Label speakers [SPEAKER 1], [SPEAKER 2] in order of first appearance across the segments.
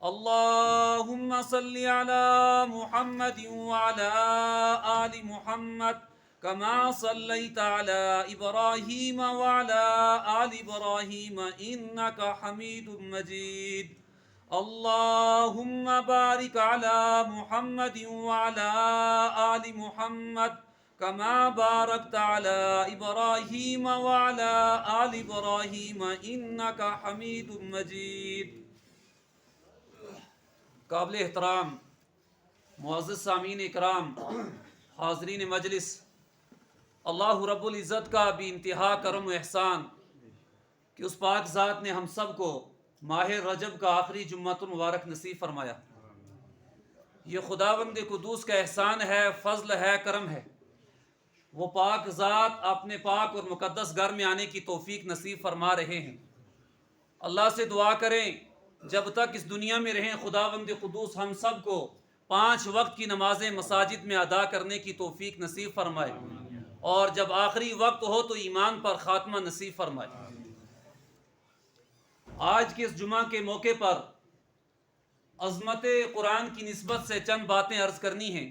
[SPEAKER 1] اللهم صل على محمد وعلى آل محمد كما صليت على إبراهيم وعلى آل إبراهيم إنك حميد مجيد. اللهم بارك على محمد وعلى آل محمد كما باركت على إبراهيم وعلى آل إبراهيم إنك حميد مجيد. قابل احترام معزز سامعین اکرام، حاضرین مجلس، اللہ رب العزت کا بھی انتہا کرم و احسان کہ اس پاک ذات نے ہم سب کو ماہ رجب کا آخری جمعۃ المبارک نصیب فرمایا. یہ خداوند قدوس کا احسان ہے، فضل ہے، کرم ہے. وہ پاک ذات اپنے پاک اور مقدس گھر میں آنے کی توفیق نصیب فرما رہے ہیں. اللہ سے دعا کریں جب تک اس دنیا میں رہیں خداوند قدوس ہم سب کو 5 وقت کی نمازیں مساجد میں ادا کرنے کی توفیق نصیب فرمائے، اور جب آخری وقت ہو تو ایمان پر خاتمہ نصیب فرمائے. آج کے اس جمعہ کے موقع پر عظمت قرآن کی نسبت سے چند باتیں عرض کرنی ہیں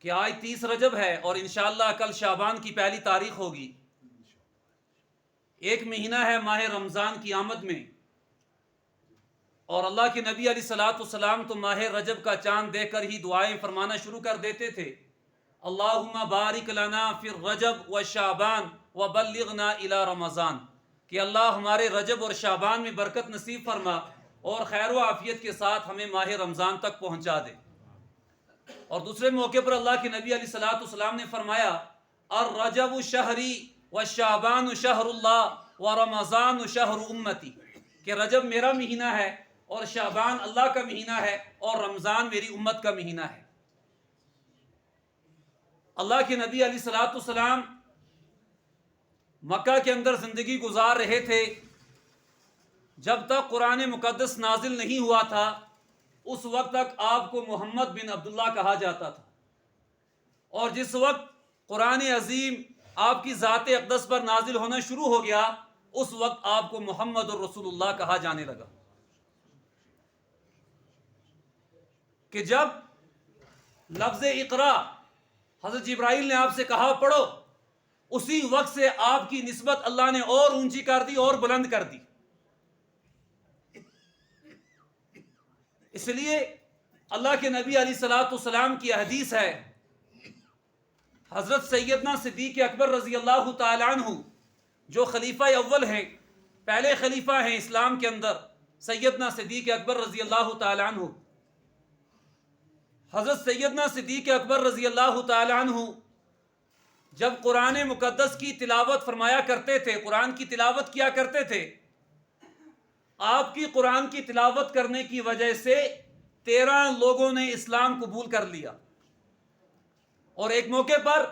[SPEAKER 1] کہ آج 30 رجب ہے اور انشاءاللہ کل شعبان کی پہلی تاریخ ہوگی. ایک مہینہ ہے ماہ رمضان کی آمد میں، اور اللہ کے نبی علیہ الصلوۃ والسلام تو ماہ رجب کا چاند دیکھ کر ہی دعائیں فرمانا شروع کر دیتے تھے. اللہم بارک لنا فی الرجب و شعبان و بلغنا الی رمضان، کہ اللہ ہمارے رجب اور شعبان میں برکت نصیب فرما اور خیر و عافیت کے ساتھ ہمیں ماہ رمضان تک پہنچا دے. اور دوسرے موقع پر اللہ کے نبی علیہ الصلوۃ والسلام نے فرمایا الرجب شہری والشعبان شہر اللہ ورمضان شہر امتی، کہ رجب میرا مہینہ ہے اور شعبان اللہ کا مہینہ ہے اور رمضان میری امت کا مہینہ ہے. اللہ کے نبی علیہ الصلوۃ والسلام مکہ کے اندر زندگی گزار رہے تھے. جب تک قرآن مقدس نازل نہیں ہوا تھا اس وقت تک آپ کو محمد بن عبداللہ کہا جاتا تھا، اور جس وقت قرآن عظیم آپ کی ذات اقدس پر نازل ہونا شروع ہو گیا اس وقت آپ کو محمد الرسول اللہ کہا جانے لگا. کہ جب لفظ اقرا حضرت جبرائیل نے آپ سے کہا پڑھو، اسی وقت سے آپ کی نسبت اللہ نے اور اونچی کر دی اور بلند کر دی. اس لیے اللہ کے نبی علیہ الصلوۃ والسلام کی حدیث ہے، حضرت سیدنا صدیق اکبر رضی اللہ تعالی عنہ جو خلیفہ اول ہیں، پہلے خلیفہ ہیں اسلام کے اندر، سیدنا صدیق اکبر رضی اللہ تعالی عنہ. حضرت سیدنا صدیق اکبر رضی اللہ تعالی عنہ جب قرآن مقدس کی تلاوت فرمایا کرتے تھے، قرآن کی تلاوت کیا کرتے تھے، آپ کی قرآن کی تلاوت کرنے کی وجہ سے 13 لوگوں نے اسلام قبول کر لیا. اور ایک موقع پر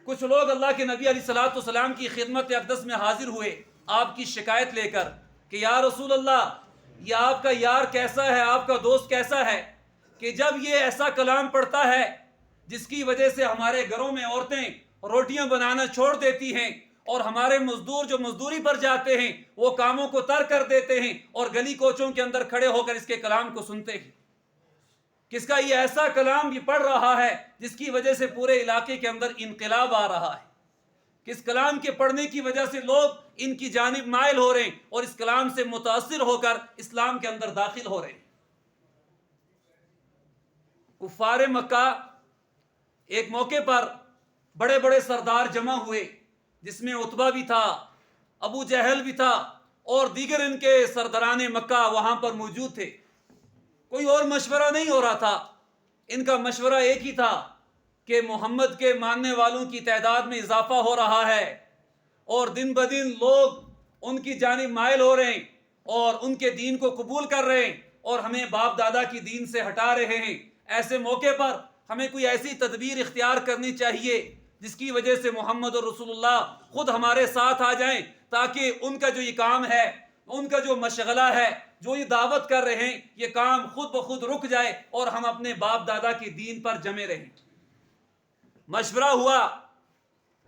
[SPEAKER 1] کچھ لوگ اللہ کے نبی علیہ الصلوۃ والسلام کی خدمت اقدس میں حاضر ہوئے آپ کی شکایت لے کر کہ یا رسول اللہ، یہ آپ کا یار کیسا ہے، آپ کا دوست کیسا ہے کہ جب یہ ایسا کلام پڑھتا ہے جس کی وجہ سے ہمارے گھروں میں عورتیں روٹیاں بنانا چھوڑ دیتی ہیں اور ہمارے مزدور جو مزدوری پر جاتے ہیں وہ کاموں کو ترک کر دیتے ہیں اور گلی کوچوں کے اندر کھڑے ہو کر اس کے کلام کو سنتے ہیں. کس کا یہ ایسا کلام یہ پڑھ رہا ہے جس کی وجہ سے پورے علاقے کے اندر انقلاب آ رہا ہے، کس کلام کے پڑھنے کی وجہ سے لوگ ان کی جانب مائل ہو رہے ہیں اور اس کلام سے متاثر ہو کر اسلام کے اندر داخل ہو رہے ہیں. کفار مکہ ایک موقع پر بڑے بڑے سردار جمع ہوئے، جس میں عتبہ بھی تھا، ابو جہل بھی تھا، اور دیگر ان کے سرداران مکہ وہاں پر موجود تھے. کوئی اور مشورہ نہیں ہو رہا تھا، ان کا مشورہ ایک ہی تھا کہ محمد کے ماننے والوں کی تعداد میں اضافہ ہو رہا ہے اور دن بدن لوگ ان کی جانب مائل ہو رہے ہیں اور ان کے دین کو قبول کر رہے ہیں اور ہمیں باپ دادا کی دین سے ہٹا رہے ہیں. ایسے موقع پر ہمیں کوئی ایسی تدبیر اختیار کرنی چاہیے جس کی وجہ سے محمد رسول اللہ خود ہمارے ساتھ آ جائیں، تاکہ ان کا جو یہ کام ہے، ان کا جو مشغلہ ہے، جو یہ دعوت کر رہے ہیں، یہ کام خود بخود رک جائے اور ہم اپنے باپ دادا کی دین پر جمے رہیں. مشورہ ہوا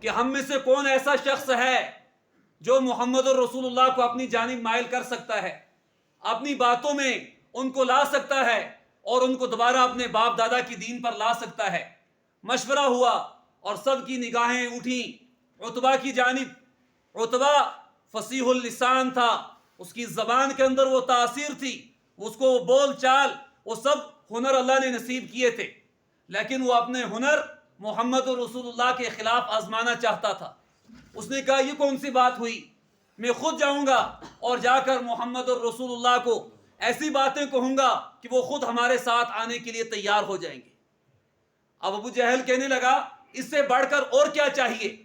[SPEAKER 1] کہ ہم میں سے کون ایسا شخص ہے جو محمد رسول اللہ کو اپنی جانب مائل کر سکتا ہے. اپنی باتوں میں ان کو لا سکتا ہے اور ان کو دوبارہ اپنے باپ دادا کی دین پر لا سکتا ہے۔ مشورہ ہوا اور سب کی نگاہیں اٹھیں عتبہ کی جانب۔ عتبہ فصیح اللسان تھا، اس کی زبان کے اندر وہ تاثیر تھی، اس کو وہ بول چال، وہ سب ہنر اللہ نے نصیب کیے تھے، لیکن وہ اپنے ہنر محمد رسول اللہ کے خلاف آزمانا چاہتا تھا۔ اس نے کہا یہ کون سی بات ہوئی، میں خود جاؤں گا اور جا کر محمد رسول اللہ کو ایسی باتیں کہوں گا کہ وہ خود ہمارے ساتھ آنے کے لیے تیار ہو جائیں گے۔ اب ابو جہل کہنے لگا اس سے بڑھ کر اور کیا چاہیے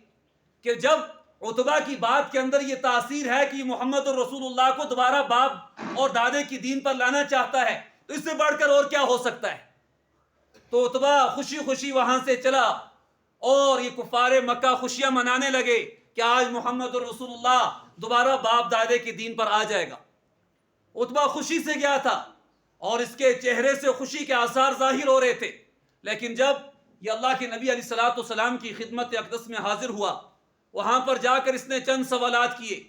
[SPEAKER 1] کہ جب عتبہ کی بات کے اندر یہ تاثیر ہے کہ محمد رسول اللہ کو دوبارہ باپ اور دادے کی دین پر لانا چاہتا ہے، تو اس سے بڑھ کر اور کیا ہو سکتا ہے۔ تو عتبہ خوشی خوشی وہاں سے چلا اور یہ کفار مکہ خوشیاں منانے لگے کہ آج محمد رسول اللہ دوبارہ باپ دادے کی دین پر آ جائے گا۔ عتبہ خوشی سے گیا تھا اور اس کے چہرے سے خوشی کے آثار ظاہر ہو رہے تھے، لیکن جب یہ اللہ کے نبی علیہ الصلوۃ والسلام کی خدمت اقدس میں حاضر ہوا، وہاں پر جا کر اس نے چند سوالات کیے۔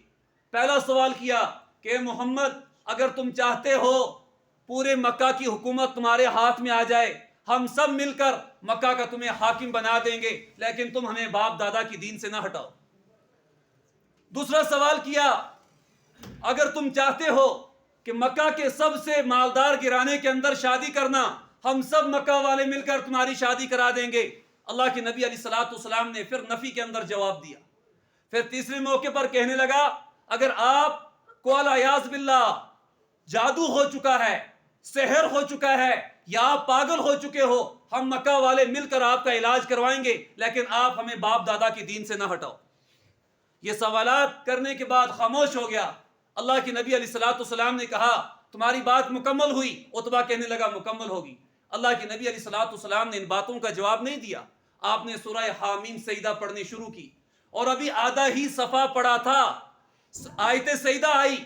[SPEAKER 1] پہلا سوال کیا کہ محمد اگر تم چاہتے ہو پورے مکہ کی حکومت تمہارے ہاتھ میں آ جائے، ہم سب مل کر مکہ کا تمہیں حاکم بنا دیں گے، لیکن تم ہمیں باپ دادا کی دین سے نہ ہٹاؤ۔ دوسرا سوال کیا اگر تم چاہتے ہو کہ مکہ کے سب سے مالدار گرانے کے اندر شادی کرنا، ہم سب مکہ والے مل کر تمہاری شادی کرا دیں گے۔ اللہ کے نبی علیہ الصلوۃ والسلام نے پھر نفی کے اندر جواب دیا۔ پھر تیسرے موقع پر کہنے لگا اگر آپ کو العیاذ باللہ جادو ہو چکا ہے، سحر ہو چکا ہے، یا آپ پاگل ہو چکے ہو، ہم مکہ والے مل کر آپ کا علاج کروائیں گے، لیکن آپ ہمیں باپ دادا کی دین سے نہ ہٹاؤ۔ یہ سوالات کرنے کے بعد خاموش ہو گیا۔ اللہ کے نبی علیہ الصلوۃ والسلام نے کہا تمہاری بات مکمل ہوئی؟ عتبہ کہنے لگا مکمل ہوگی۔ اللہ کے نبی علیہ الصلوۃ والسلام نے ان باتوں کا جواب نہیں دیا، آپ نے سورہ حامیم سجدہ پڑھنی شروع کی، اور ابھی آدھا ہی صفحہ پڑھا تھا، آیت سجدہ آئی،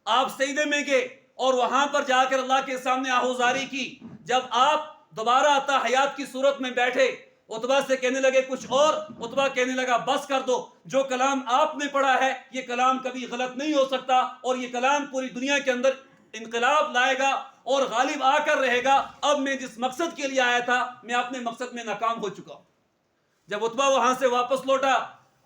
[SPEAKER 1] آپ سجدے میں گئے اور وہاں پر جا کر اللہ کے سامنے آہوزاری کی۔ جب آپ دوبارہ تحیات کی صورت میں بیٹھے، عتبہ سے کہنے لگے کچھ اور، عتبہ کہنے لگا بس کر دو، جو کلام آپ نے پڑھا ہے یہ کلام کبھی غلط نہیں ہو سکتا، اور یہ کلام پوری دنیا کے اندر انقلاب لائے گا اور غالب آ کر رہے گا۔ اب میں جس مقصد کے لیے آیا تھا میں اپنے مقصد میں ناکام ہو چکا ہوں۔ جب عتبہ وہاں سے واپس لوٹا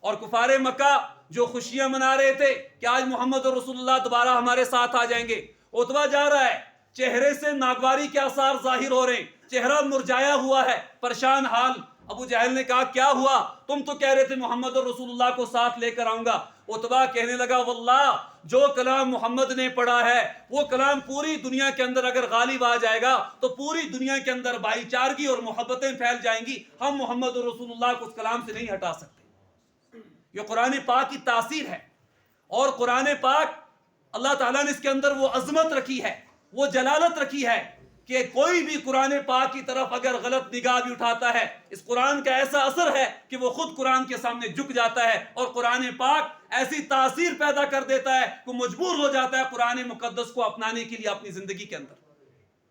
[SPEAKER 1] اور کفار مکہ جو خوشیاں منا رہے تھے کہ آج محمد رسول اللہ دوبارہ ہمارے ساتھ آ جائیں گے، عتبہ جا رہا ہے، چہرے سے ناگواری کے آثار ظاہر ہو رہے ہیں، چہرہ مرجھایا ہوا ہے، پریشان حال۔ ابو جہل نے کہا کیا ہوا، تم تو کہہ رہے تھے محمد رسول اللہ کو ساتھ لے کر آؤں گا۔ عتبہ کہنے لگا واللہ جو کلام محمد نے پڑھا ہے وہ کلام پوری دنیا کے اندر اگر غالب آ جائے گا تو پوری دنیا کے اندر بھائی چارگی اور محبتیں پھیل جائیں گی، ہم محمد رسول اللہ کو اس کلام سے نہیں ہٹا سکتے۔ یہ قرآن پاک کی تاثیر ہے، اور قرآن پاک اللہ تعالیٰ نے اس کے اندر وہ عظمت رکھی ہے، وہ جلالت رکھی ہے کہ کوئی بھی قرآن پاک کی طرف اگر غلط نگاہ بھی اٹھاتا ہے، اس قرآن کا ایسا اثر ہے کہ وہ خود قرآن کے سامنے جھک جاتا ہے، اور قرآن پاک ایسی تاثیر پیدا کر دیتا ہے کہ مجبور ہو جاتا ہے قرآن مقدس کو اپنانے کے لیے اپنی زندگی کے اندر۔